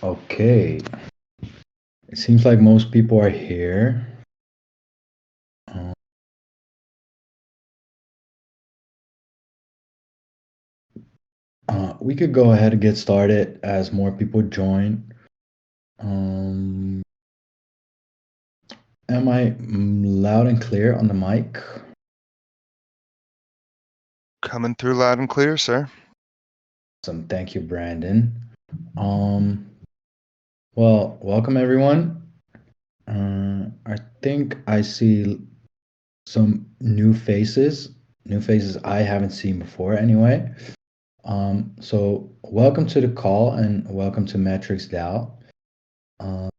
Okay. It seems like most people are here. Um, we could go ahead and get started as more people join. Um, am I loud and clear on the mic? Coming through loud and clear, sir. Awesome. Thank you, Brandon. Um, well, welcome everyone. I think I see some new faces I haven't seen before anyway. So welcome to the call and welcome to MetricsDAO. Um,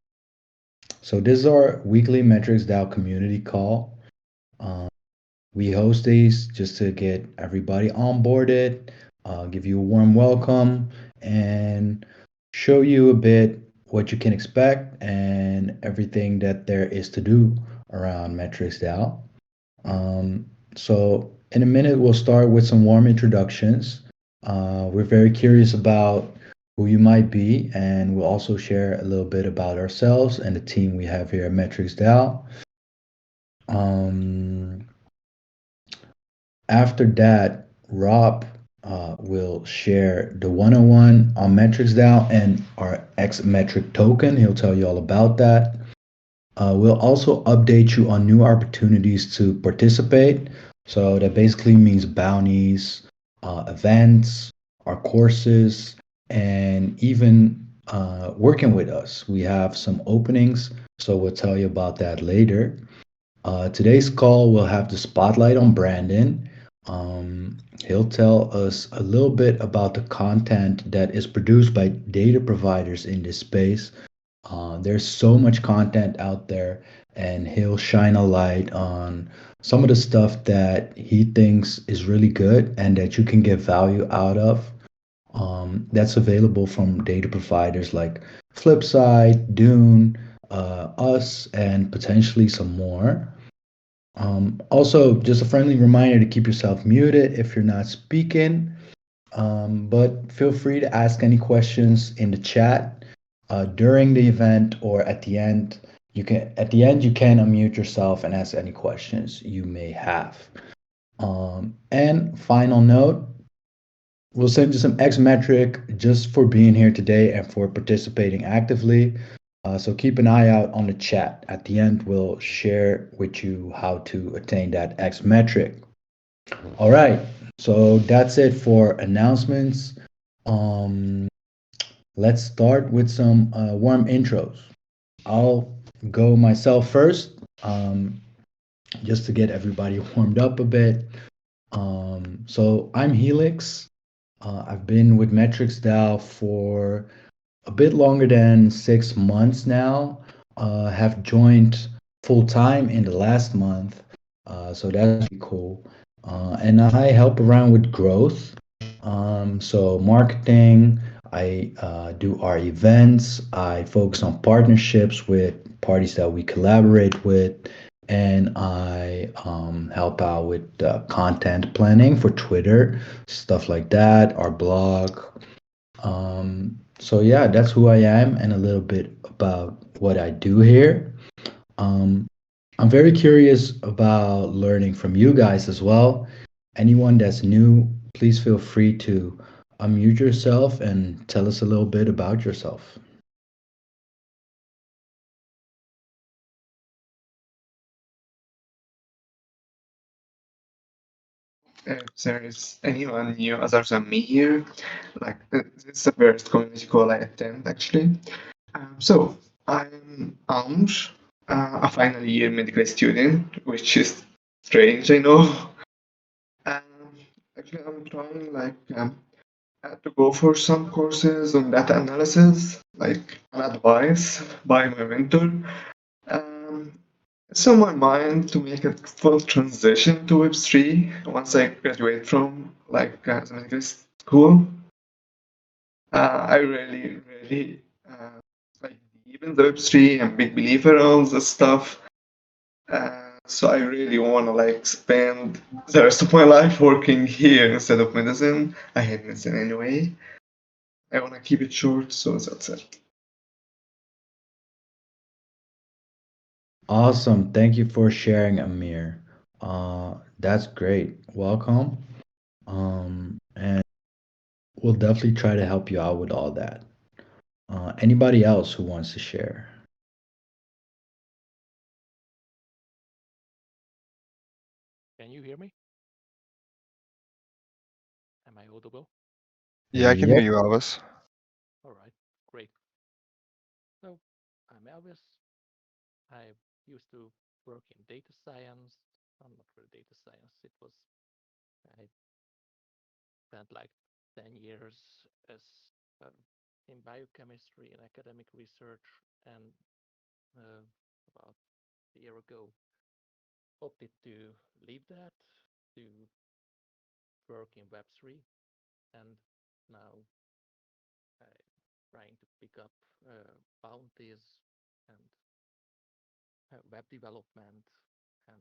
so this is our weekly MetricsDAO community call. Um, we host these just to get everybody onboarded, give you a warm welcome, and show you a bit what you can expect and everything that there is to do around MetricsDAO. So in a minute, we'll start with some warm introductions. We're very curious about who you might be, and we'll also share a little bit about ourselves and the team we have here at MetricsDAO. Um, After that, Rob will share the 101 on MetricsDAO and our X metric token. He'll tell you all about that. We'll also update you on new opportunities to participate. So that basically means bounties, events, our courses, and even working with us. We have some openings, so we'll tell you about that later. Today's call will have the spotlight on Brandon. He'll tell us a little bit about the content that is produced by data providers in this space. There's so much content out there, and he'll shine a light on some of the stuff that he thinks is really good and that you can get value out of. That's available from data providers like Flipside, Dune, us, and potentially some more. Also, just a friendly reminder to keep yourself muted if you're not speaking. But feel free to ask any questions in the chat during the event or at the end. You can unmute yourself and ask any questions you may have. And final note, we'll send you some X metric just for being here today and for participating actively. So keep an eye out on the chat. At the end, we'll share with you how to attain that X metric. All right. So that's it for announcements. Um, let's start with some warm intros. I'll go myself first, just to get everybody warmed up a bit. So I'm Helix. I've been with MetricsDAO for a bit longer than 6 months now. Have joined full time in the last month, so that's pretty cool. And I help around with growth. So marketing. I do our events. I focus on partnerships with parties that we collaborate with, and I help out with content planning for Twitter, stuff like that. Our blog. So yeah, that's who I am and a little bit about what I do here. Um, I'm very curious about learning from you guys as well. Anyone that's new, please feel free to unmute yourself and tell us a little bit about yourself. If there's anyone new other than me here, like this is the first community call I attend actually. So I'm Amr, a final year medical student, which is strange, I know. Um, Actually, I'm trying to go for some courses on data analysis, like an advice by my mentor. Um, it's on my mind to make a full transition to Web3 once I graduate from the medical school. I really like believe in the Web3. I'm a big believer in all this stuff. So I really want to spend the rest of my life working here instead of medicine. I hate medicine anyway. I want to keep it short, so that's it. Awesome. Thank you for sharing, Amir. That's great. Welcome. And we'll definitely try to help you out with all that. Anybody else who wants to share? Can you hear me? Am I audible? Yeah, I can hear Yep. you, Elvis. All right, great. So, I'm Elvis. I used to work in data science. I'm not really data science. I spent like 10 years as uh, in biochemistry and academic research, and about a year ago opted to leave that to work in Web3, and now I'm trying to pick up bounties and web development and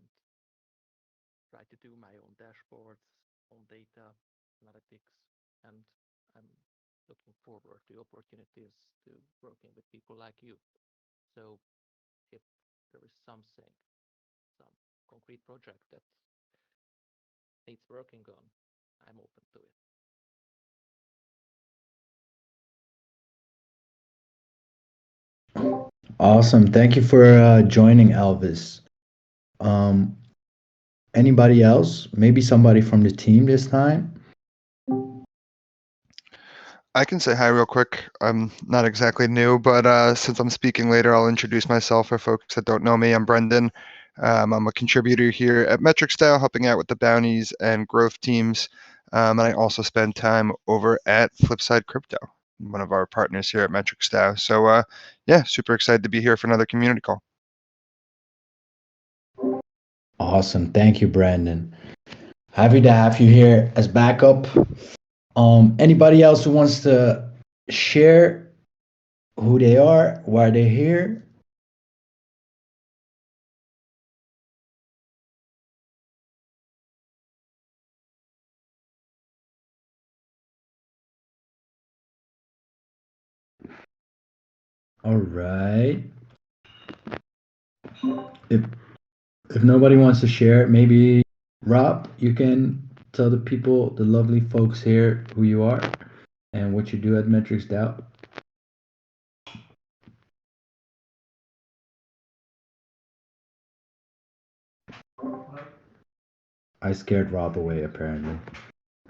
try to do my own dashboards on data analytics. And I'm looking forward to opportunities to working with people like you. So if there is something, some concrete project that needs working on, I'm open to it. Awesome. Thank you for joining, Elvis. Um, Anybody else? Maybe somebody from the team this time? I can say hi real quick. I'm not exactly new, but since I'm speaking later, I'll introduce myself for folks that don't know me. I'm Brendan. I'm a contributor here at MetricsDAO, helping out with the bounties and growth teams. And I also spend time over at Flipside Crypto, one of our partners here at MetricsDAO. So, yeah, super excited to be here for another community call. Awesome. Thank you, Brandon. Happy to have you here as backup. Anybody else who wants to share who they are, why they're here? All right. If if nobody wants to share, maybe Rob, you can tell the people, the lovely folks here, who you are and what you do at MetricsDAO. I scared Rob away, apparently.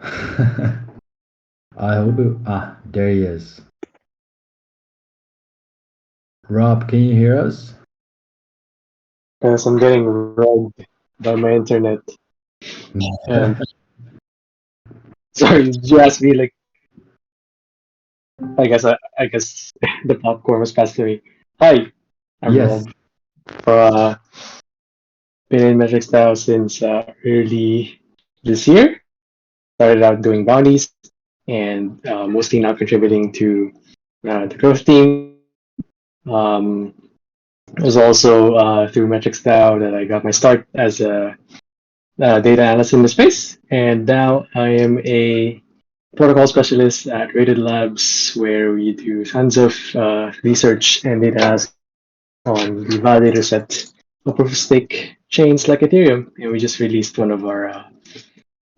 I hope there he is. Rob, can you hear us? Because I'm getting rugged by my internet. And sorry, did you ask me like I guess the popcorn was passed to me. Hi, I'm Yes. Rob. Been in Metrics now since early this year. Started out doing bounties and mostly now contributing to the growth team. Um, it was also through MetricsDAO that I got my start as a data analyst in the space, and now I am a protocol specialist at Rated Labs, where we do tons of research and data analysis on the validator set of proof of stake chains like Ethereum. And we just released one of our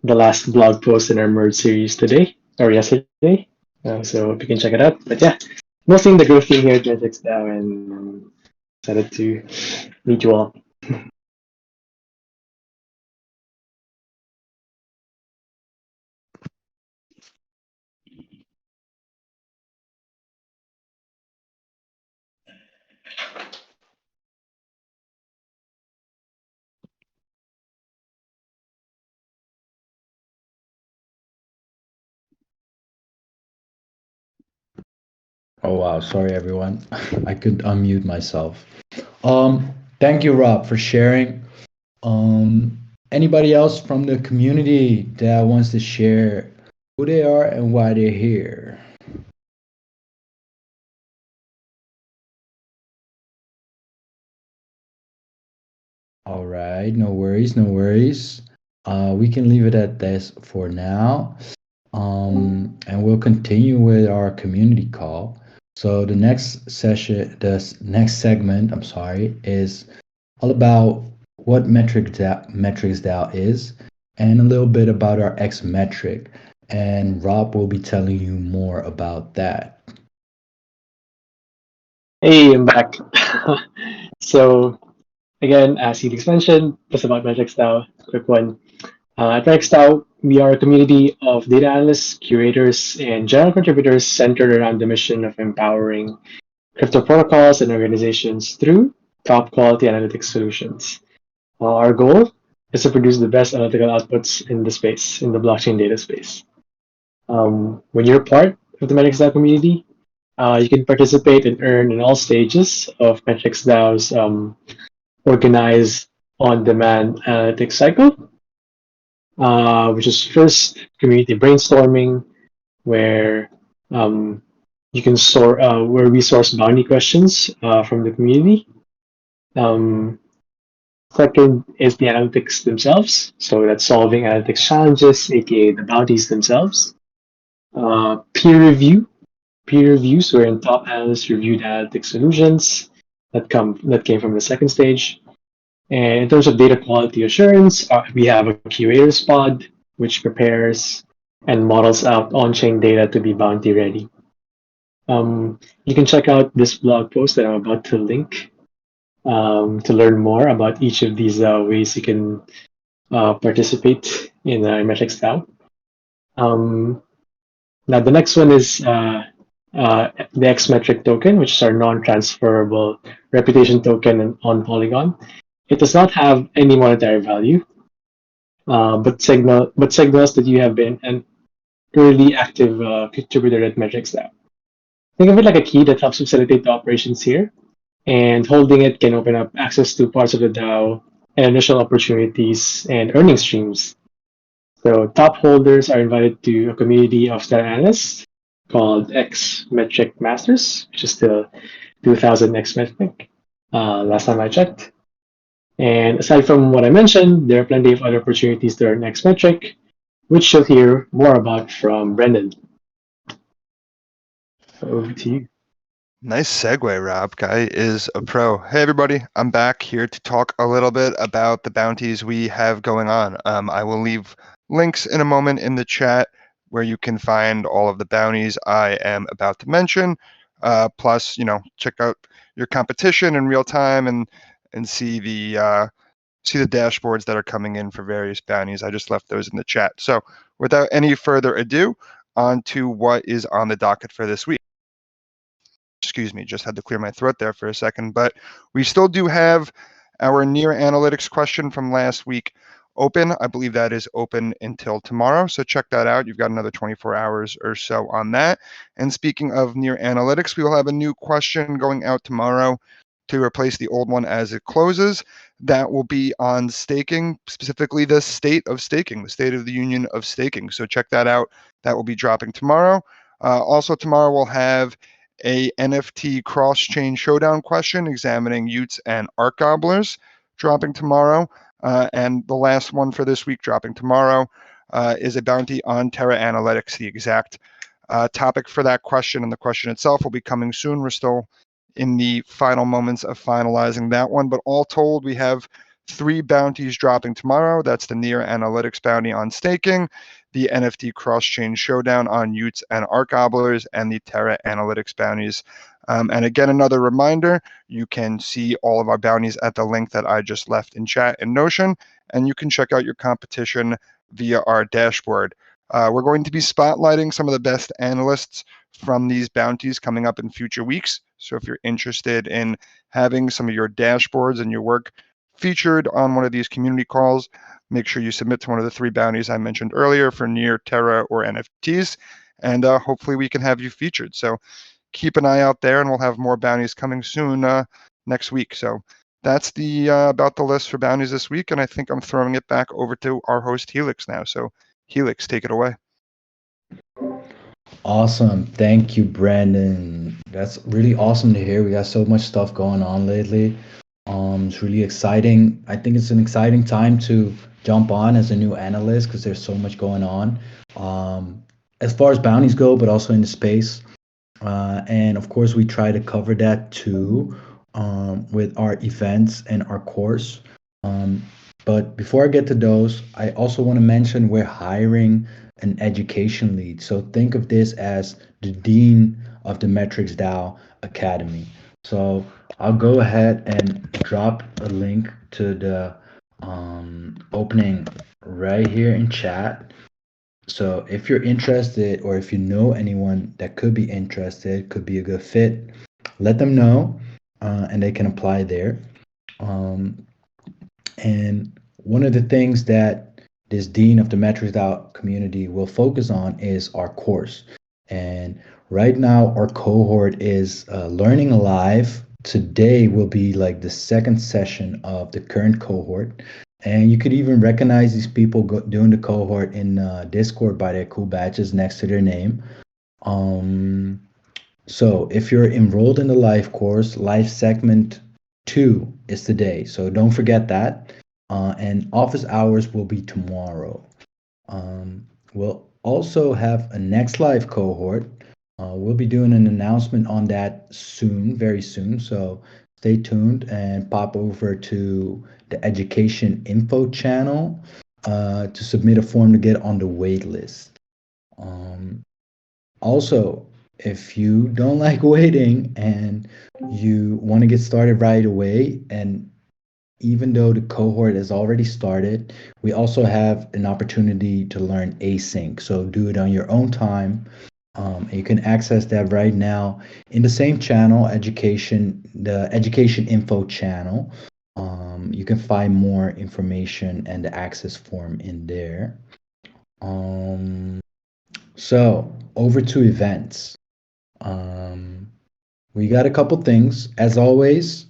the last blog post in our merge series today or yesterday. So hope you can check it out. But yeah, mostly in the growth team here at Gentex now, and I'm excited to meet you all. Oh wow, sorry everyone. I couldn't unmute myself. Thank you, Rob, for sharing. Anybody else from the community that wants to share who they are and why they're here? All right, no worries, no worries. We can leave it at this for now. And we'll continue with our community call. So the next session, the next segment, I'm sorry, is all about what MetricsDAO is, and a little bit about our X metric. And Rob will be telling you more about that. Hey, I'm back. So again, as Felix mentioned, just about MetricsDAO, quick one. At MetricsDAO, we are a community of data analysts, curators, and general contributors centered around the mission of empowering crypto protocols and organizations through top quality analytics solutions. Our goal is to produce the best analytical outputs in the space, in the blockchain data space. When you're part of the MetricsDAO community, you can participate and earn in all stages of MetricsDAO's organized on-demand analytics cycle, which is first community brainstorming, where um, you can where we source bounty questions from the community. Um, Second is the analytics themselves, so that's solving analytics challenges, aka the bounties themselves. Peer review, peer reviews wherein top analysts reviewed analytics solutions that came from the second stage. And in terms of data quality assurance, we have a curators pod which prepares and models out on-chain data to be bounty ready. You can check out this blog post that I'm about to link to learn more about each of these ways you can participate in MetricsDAO. Now, the next one is the X metric token, which is our non-transferable reputation token on Polygon. It does not have any monetary value, but signals that you have been an early active contributor at MetricsDAO. Think of it like a key that helps facilitate the operations here, and holding it can open up access to parts of the DAO and initial opportunities and earning streams. So top holders are invited to a community of data analysts called X Metric Masters, which is still 2000 X Metric, last time I checked. And aside from what I mentioned, there are plenty of other opportunities to earn X Metric, which you'll hear more about from Brendan. Over to you. Nice segue, Rob. Guy is a pro. Hey, everybody. I'm back here to talk a little bit about the bounties we have going on. I will leave links in a moment in the chat where you can find all of the bounties I am about to mention. Plus, check out your competition in real time and see the dashboards that are coming in for various bounties. I just left those in the chat. So without any further ado, on to what is on the docket for this week. Excuse me, just had to clear my throat there for a second, but we still do have our near analytics question from last week open. I believe that is open until tomorrow, so check that out. You've got another 24 hours or so on that. And speaking of near analytics, we will have a new question going out tomorrow to replace the old one as it closes. That will be on staking, specifically the state of staking, the State of the Union of staking. So check that out. That will be dropping tomorrow. Also tomorrow we'll have a NFT cross-chain showdown question examining Utes and Art Gobblers dropping tomorrow. And the last one for this week dropping tomorrow is a bounty on Terra Analytics. The exact topic for that question and the question itself will be coming soon. We're still in the final moments of finalizing that one, but all told, we have 3 bounties dropping tomorrow. That's the Near Analytics bounty on staking, the NFT cross-chain showdown on Utes and Art Gobblers, and the Terra Analytics bounties. And again, another reminder, you can see all of our bounties at the link that I just left in chat in Notion, and you can check out your competition via our dashboard. We're going to be spotlighting some of the best analysts from these bounties coming up in future weeks. So if you're interested in having some of your dashboards and your work featured on one of these community calls, make sure you submit to one of the 3 bounties I mentioned earlier for Near, Terra, or NFTs, and hopefully we can have you featured. So keep an eye out there, and we'll have more bounties coming soon next week. So that's the about the list for bounties this week, and I think I'm throwing it back over to our host Helix now. So Helix, take it away. Awesome. Thank you, Brandon. That's really awesome to hear. We got so much stuff going on lately. It's really exciting. I think it's an exciting time to jump on as a new analyst because there's so much going on. As far as bounties go, but also in the space. And of course, we try to cover that too. with our events and our course. But before I get to those, I also want to mention we're hiring an education lead. So think of this as the dean of the MetricsDAO Academy. So I'll go ahead and drop a link to the opening right here in chat. So if you're interested, or if you know anyone that could be interested, could be a good fit, let them know, and they can apply there. Um, and one of the things that this dean of the MetricsDAO community will focus on is our course. And right now, our cohort is learning alive. Today will be like the second session of the current cohort. And you could even recognize these people doing the cohort in Discord by their cool badges next to their name. Um, so if you're enrolled in the live course, live segment 2 is today. So don't forget that. And office hours will be tomorrow. We'll also have a next live cohort. We'll be doing an announcement on that soon, very soon. So stay tuned and pop over to the education info channel to submit a form to get on the wait list. Also, if you don't like waiting and you want to get started right away, and even though the cohort has already started, we also have an opportunity to learn async. So do it on your own time. You can access that right now in the same channel, the education info channel. You can find more information and the access form in there. So over to events. We got a couple things. As always,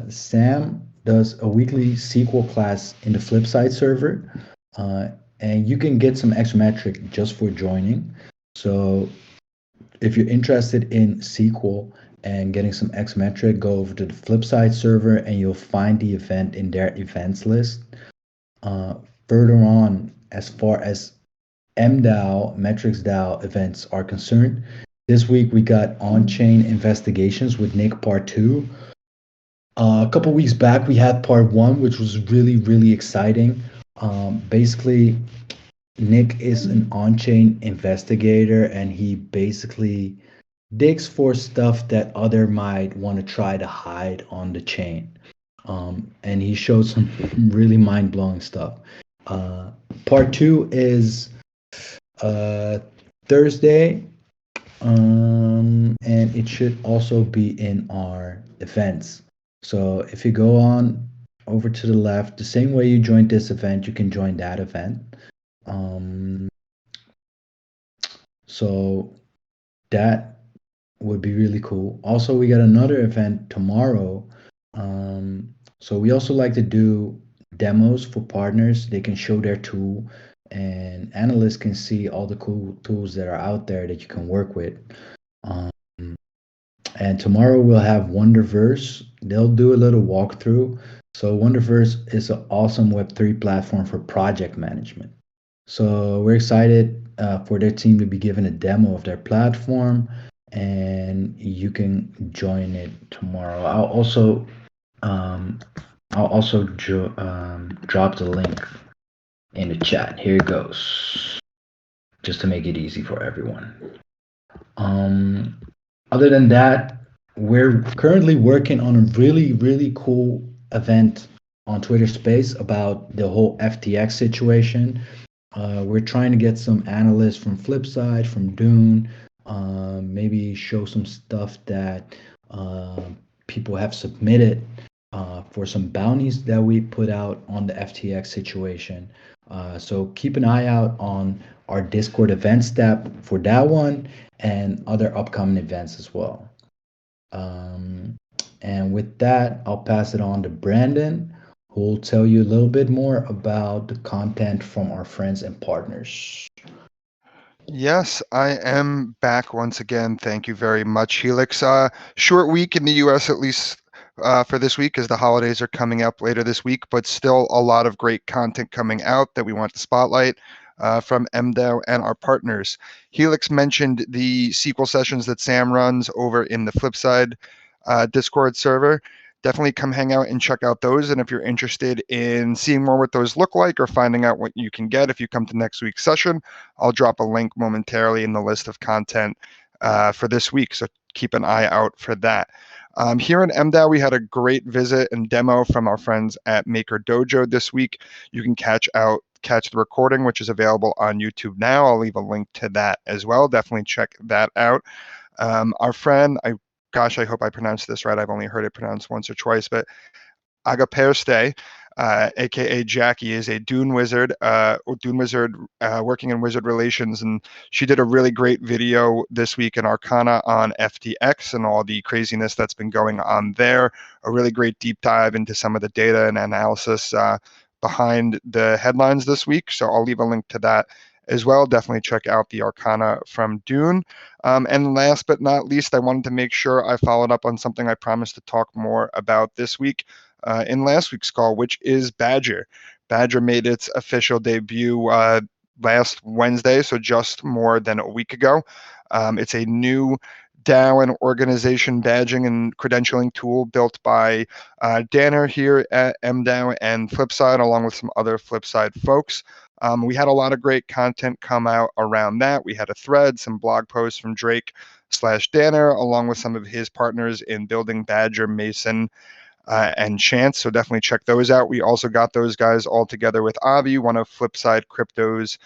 Sam does a weekly SQL class in the Flipside server, and you can get some extra metric just for joining. So if you're interested in SQL and getting some extra metric, go over to the Flipside server and you'll find the event in their events list. Further on, as far as MDAO, MetricsDAO events are concerned, this week we got on-chain investigations with Nick part 2. A couple weeks back we had part 1, which was really, really exciting. Basically, Nick is an on-chain investigator, and he basically digs for stuff that other might want to try to hide on the chain. And he showed some really mind-blowing stuff. Part 2 is Thursday, and it should also be in our events. So if you go on over to the left, the same way you joined this event, you can join that event. So that would be really cool. Also, we got another event tomorrow. So we also like to do demos for partners. They can show their tool, and analysts can see all the cool tools that are out there that you can work with. And tomorrow we'll have Wonderverse. They'll do a little walkthrough. So Wonderverse is an awesome Web3 platform for project management. So we're excited for their team to be given a demo of their platform, and you can join it tomorrow. I'll also drop the link in the chat. Here it goes, just to make it easy for everyone. Other than that, we're currently working on a really, really cool event on Twitter Space about the whole FTX situation. We're trying to get some analysts from Flipside, from Dune, maybe show some stuff that people have submitted for some bounties that we put out on the FTX situation. So keep an eye out on our Discord events tab for that one and other upcoming events as well. And with that, I'll pass it on to Brandon, who will tell you a little bit more about the content from our friends and partners. Yes, I am back once again. Thank you very much, Helix. Short week in the US, at least for this week, as the holidays are coming up later this week, but still a lot of great content coming out that we want to spotlight from MDAO and our partners. Helix mentioned the SQL sessions that Sam runs over in the Flipside Discord server. Definitely come hang out and check out those. And if you're interested in seeing more what those look like or finding out what you can get if you come to next week's session, I'll drop a link momentarily in the list of content for this week. So keep an eye out for that. Here in MDAO, we had a great visit and demo from our friends at Maker Dojo this week. You can catch the recording, which is available on YouTube now. I'll leave a link to that as well. Definitely check that out. Our friend, I hope I pronounced this right. I've only heard it pronounced once or twice, but Agaperste, aka Jackie, is a Dune wizard, working in wizard relations, and she did a really great video this week in Arcana on FTX and all the craziness that's been going on there. A really great deep dive into some of the data and analysis behind the headlines this week. So I'll leave a link to that as well. Definitely check out the Arcana from Dune. And last but not least, I wanted to make sure I followed up on something I promised to talk more about this week in last week's call, which is Badger. Badger made its official debut last Wednesday, so just more than a week ago. It's a new DAO and organization badging and credentialing tool built by Danner here at MDAO and Flipside, along with some other Flipside folks. We had a lot of great content come out around that. We had a thread, some blog posts from Drake/Danner, along with some of his partners in building Badger, Mason, and Chance. So definitely check those out. We also got those guys all together with Avi, one of Flipside Crypto's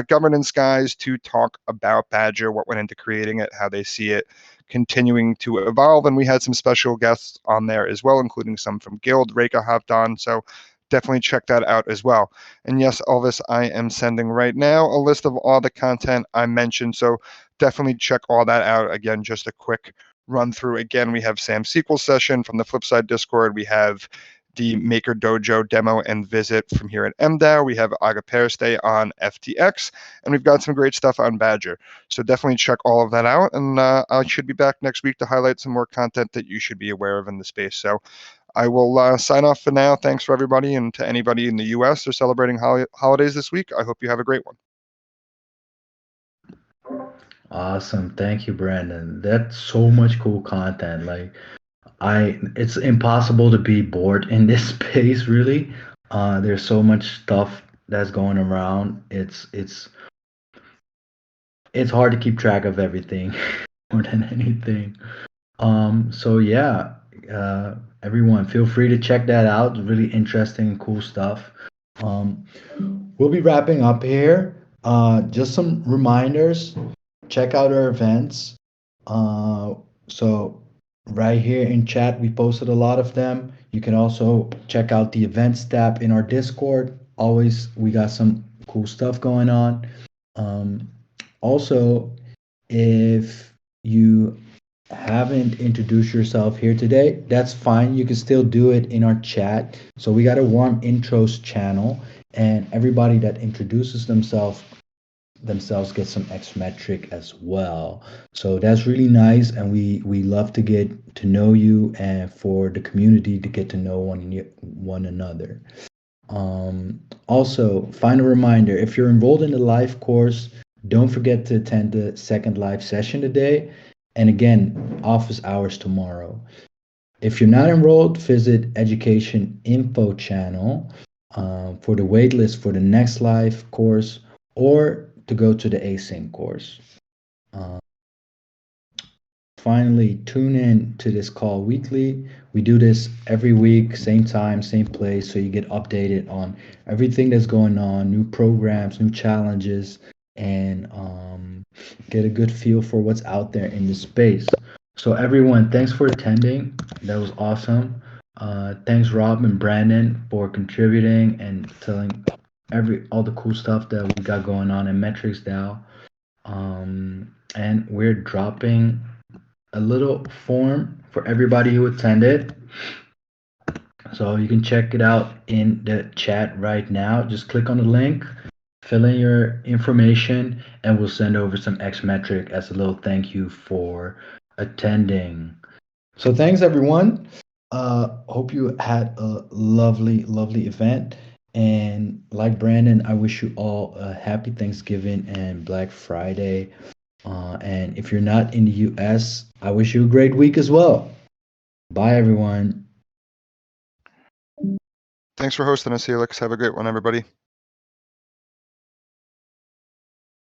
governance guys, to talk about Badger, what went into creating it, how they see it continuing to evolve. And we had some special guests on there as well, including some from Guild. Reka hopped on. So definitely check that out as well. And yes, Elvis, I am sending right now a list of all the content I mentioned. So definitely check all that out. Again, just a quick run through. Again, we have Sam's SQL session from the Flipside Discord. We have the Maker Dojo demo and visit from here at MDAO. We have Agaperste on FTX, and we've got some great stuff on Badger. So definitely check all of that out, and I should be back next week to highlight some more content that you should be aware of in the space. So I will sign off for now. Thanks for everybody, and to anybody in the US who's celebrating holidays this week, I hope you have a great one. Awesome. Thank you, Brandon. That's so much cool content. Like it's impossible to be bored in this space, really. There's so much stuff that's going around. It's hard to keep track of everything more than anything. So yeah, everyone feel free to check that out. It's really interesting and cool stuff. We'll be wrapping up here. Just some reminders. Check out our events. So right here in chat, we posted a lot of them. You can also check out the events tab in our Discord. Always, we got some cool stuff going on. Also, if you haven't introduced yourself here today, that's fine. You can still do it in our chat. So we got a warm intros channel, and everybody that introduces themselves get some Xmetric as well. So that's really nice, and we love to get to know you and for the community to get to know one another. Also, final reminder, if you're enrolled in the live course, don't forget to attend the second live session today, and again, office hours tomorrow. If you're not enrolled, visit education info channel for the waitlist for the next live course, or to go to the async course. Finally, tune in to this call weekly. We do this every week, same time, same place, so you get updated on everything that's going on, new programs, new challenges, and get a good feel for what's out there in the space. So everyone, thanks for attending. That was awesome. Thanks Rob and Brandon for contributing and telling all the cool stuff that we got going on in MetricsDAO. And we're dropping a little form for everybody who attended. So you can check it out in the chat right now. Just click on the link, fill in your information, and we'll send over some Xmetric as a little thank you for attending. So thanks everyone. Hope you had a lovely, lovely event. And like Brandon, I wish you all a happy Thanksgiving and Black Friday. And if you're not in the US, I wish you a great week as well. Bye, everyone. Thanks for hosting us, Helix. Have a great one, everybody.